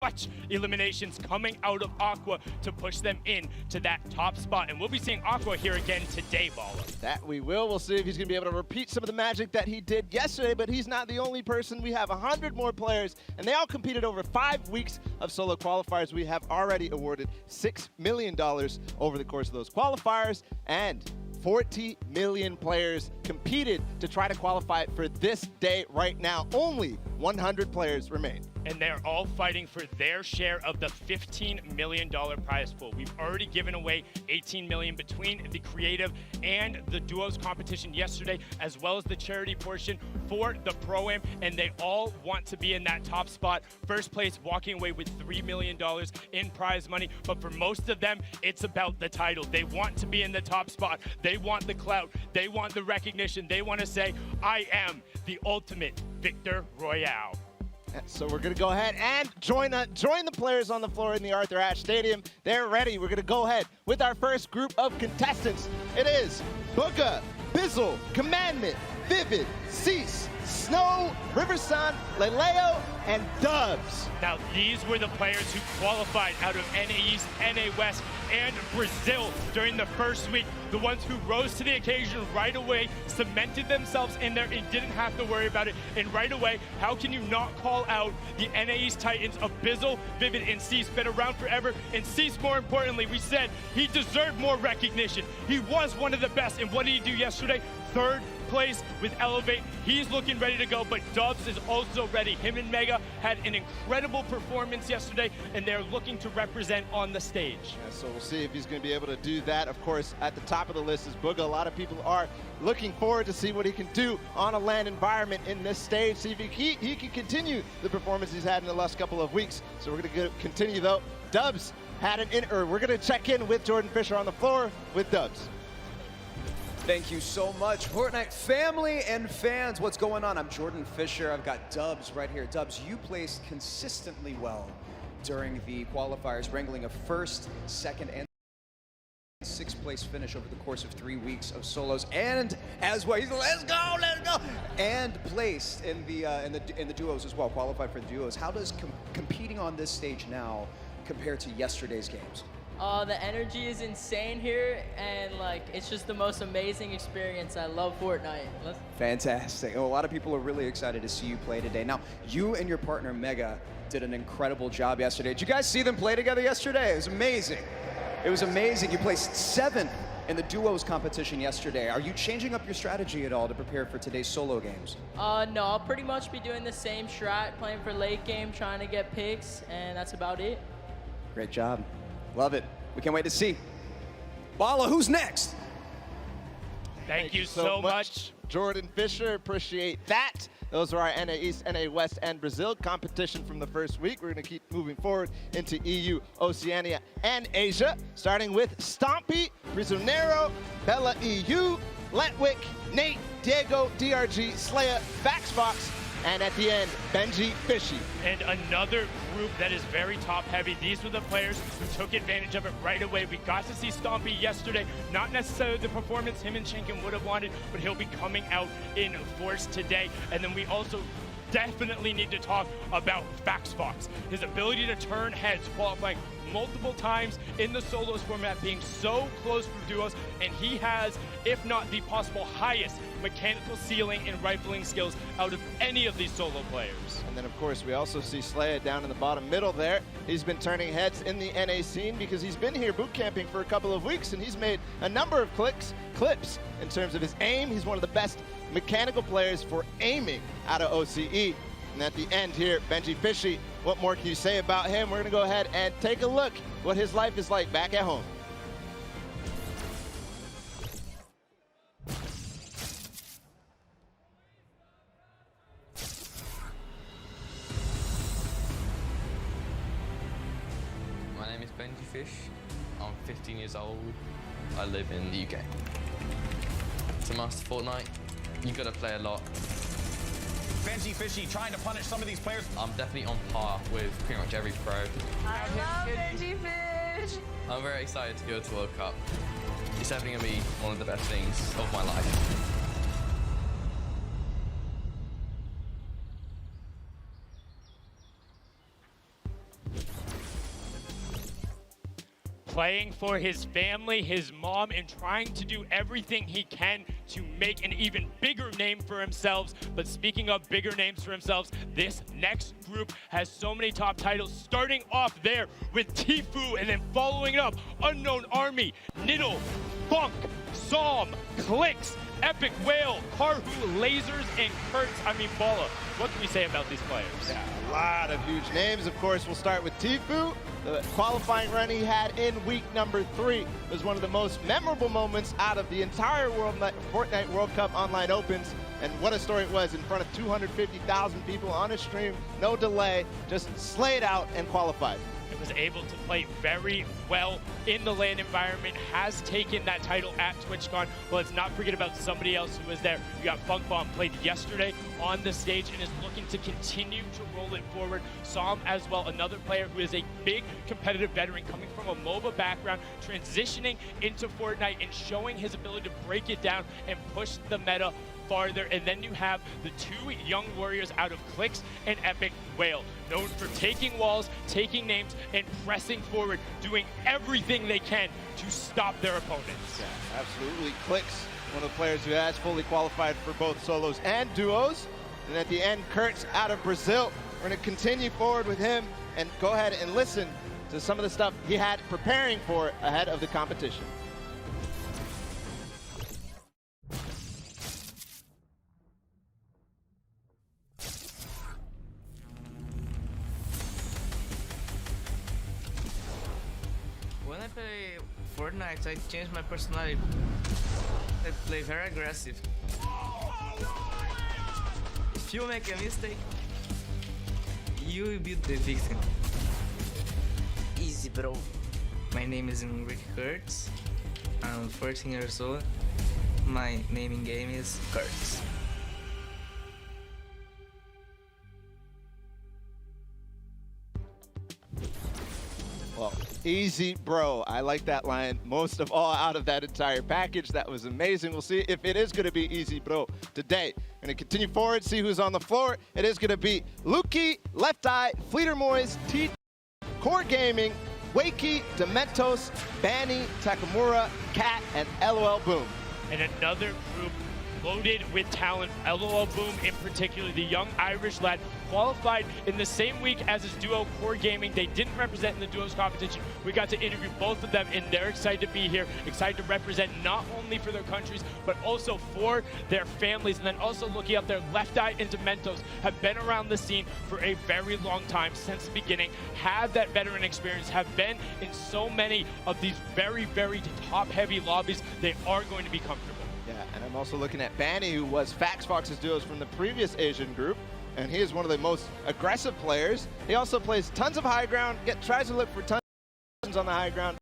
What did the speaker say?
much eliminations coming out of Aqua to push them in to that top spot. And we'll be seeing Aqua here again today, Bala. That we will. We'll see if he's going to be able to repeat some of the magic that he did yesterday, but he's not the only person. We have 100 more players, and they all competed over 5 weeks of solo qualifiers. We have already awarded $6 million over the course of those qualifiers, and 40 million players competed to try to qualify for this day right now. Only 100 players remain. And they're all fighting for their share of the $15 million prize pool. We've already given away $18 million between the creative and the duos competition yesterday, as well as the charity portion for the Pro-Am, and they all want to be in that top spot. First place walking away with $3 million in prize money, but for most of them, it's about the title. They want to be in the top spot. They want the clout. They want the recognition. They want to say, I am the ultimate Victor Royale. So we're going to go ahead and join the players on the floor in the Arthur Ashe Stadium. They're ready. We're going to go ahead with our first group of contestants. It is Booga, Bizzle, Commandment, Vivid, Cease, Snow, Riversun, Leleo, and Dubs. Now, these were the players who qualified out of NA East, NA West, and Brazil during the first week. The ones who rose to the occasion right away, cemented themselves in there, and didn't have to worry about it. And right away, how can you not call out the NA East Titans of Bizzle, Vivid, and Cease? Been around forever, and Cease, more importantly, we said he deserved more recognition. He was one of the best, and what did he do yesterday? Third place with Elevate. He's looking ready to go, but Dubs is also ready. Him and Mega had an incredible performance yesterday, and they're looking to represent on the stage. Yeah, so we'll see if he's going to be able to do that. Of course, at the top of the list is Booga. A lot of people are looking forward to see what he can do on a LAN environment in this stage. See if he can continue the performance he's had in the last couple of weeks. So we're going to continue, though. Dubs had we're going to check in with Jordan Fisher on the floor with Dubs. Thank you so much, Fortnite family and fans. What's going on? I'm Jordan Fisher. I've got Dubs right here. Dubs, you placed consistently well during the qualifiers, wrangling a first, second, and sixth place finish over the course of 3 weeks of solos, and as well, let's go, and placed in the duos as well. Qualified for the duos. How does competing on this stage now compare to yesterday's games? The energy is insane here, and like it's just the most amazing experience. I love Fortnite. Fantastic. Well, a lot of people are really excited to see you play today. Now, you and your partner Mega did an incredible job yesterday. Did you guys see them play together yesterday? It was amazing. It was amazing. You placed 7th in the duos competition yesterday. Are you changing up your strategy at all to prepare for today's solo games? No, I'll pretty much be doing the same strat, playing for late game, trying to get picks, and that's about it. Great job. Love it. We can't wait to see. Bala, who's next? Thank you so much, Jordan Fisher. Appreciate that. Those are our NA East, NA West, and Brazil competition from the first week. We're going to keep moving forward into EU, Oceania, and Asia, starting with Stompy, Prisionero, Bella EU, Letwick, Nate, Diego, DRG, Slaya, Vaxbox, and at the end, Benji Fishy. And another group that is very top-heavy. These were the players who took advantage of it right away. We got to see Stompy yesterday. Not necessarily the performance him and Shinken would have wanted, but he'll be coming out in force today. And then we also definitely need to talk about Vaxbox. His ability to turn heads, qualifying multiple times in the solos format, being so close for duos, and he has, if not the possible highest mechanical ceiling and rifling skills out of any of these solo players. And then, of course, we also see Slaya down in the bottom middle there. He's been turning heads in the NA scene because he's been here boot camping for a couple of weeks, and he's made a number of clips in terms of his aim. He's one of the best mechanical players for aiming out of OCE. And at the end here, Benji Fishy, what more can you say about him? We're going to go ahead and take a look what his life is like back at home. My name is Benji Fish. I'm 15 years old. I live in the UK. To master Fortnite, you gotta play a lot. Benji Fishy trying to punish some of these players. I'm definitely on par with pretty much every pro. I love Benji Fish. I'm very excited to go to World Cup. It's definitely gonna be one of the best things of my life. playing for his family, his mom, and trying to do everything he can to make an even bigger name for himself. But speaking of bigger names for themselves, this next group has so many top titles, starting off there with Tfue, and then following it up, Unknown Army, Niddle, Funk, Psalm, Clicks, Epic Whale, Karhu, Lasers, and Kurtz. I mean, Balla, what can we say about these players? Yeah, a lot of huge names. Of course, we'll start with Tfue. The qualifying run he had in week number 3 was one of the most memorable moments out of the entire Fortnite World Cup Online Opens. And what a story it was in front of 250,000 people on a stream, no delay, just slayed out and qualified. Was able to play very well in the LAN environment, has taken that title at TwitchCon. Well, let's not forget about somebody else who was there. We got Funk Bomb, played yesterday on the stage and is looking to continue to roll it forward. Psalm as well, another player who is a big competitive veteran coming from a MOBA background, transitioning into Fortnite and showing his ability to break it down and push the meta farther. And then you have the 2 young warriors out of Clicks and Epic Whale, known for taking walls, taking names, and pressing forward, doing everything they can to stop their opponents. Yeah, absolutely. Clicks, one of the players who has fully qualified for both solos and duos. And at the end, Kurtz out of Brazil. We're going to continue forward with him and go ahead and listen to some of the stuff he had preparing for ahead of the competition. When I play Fortnite, I change my personality. I play very aggressive. If you make a mistake, you will be the victim. Easy, bro. My name is Enrique Kurtz. I'm 14 years old. My name in game is Kurtz. Well, easy, bro. I like that line most of all out of that entire package. That was amazing. We'll see if it is going to be easy, bro, today. We're going to continue forward, see who's on the floor. It is going to be Luki, ReDeYe, Fleeter Moyes, T, Core Gaming, Wakey, Dementos, Banny, Takamura, Cat, and LOL Boom. And another group loaded with talent. LOL Boom in particular, the young Irish lad, qualified in the same week as his duo Core Gaming. They didn't represent in the duos competition. We got to interview both of them and they're excited to be here, excited to represent not only for their countries, but also for their families. And then also looking up there, ReDeYe and Dementos have been around the scene for a very long time since the beginning, have that veteran experience, have been in so many of these very, very top-heavy lobbies. They are going to be comfortable. Yeah, and I'm also looking at Banny, who was FaxFox's duos from the previous Asian group, and he is one of the most aggressive players. He also plays tons of high ground, tries to look for tons on the high ground.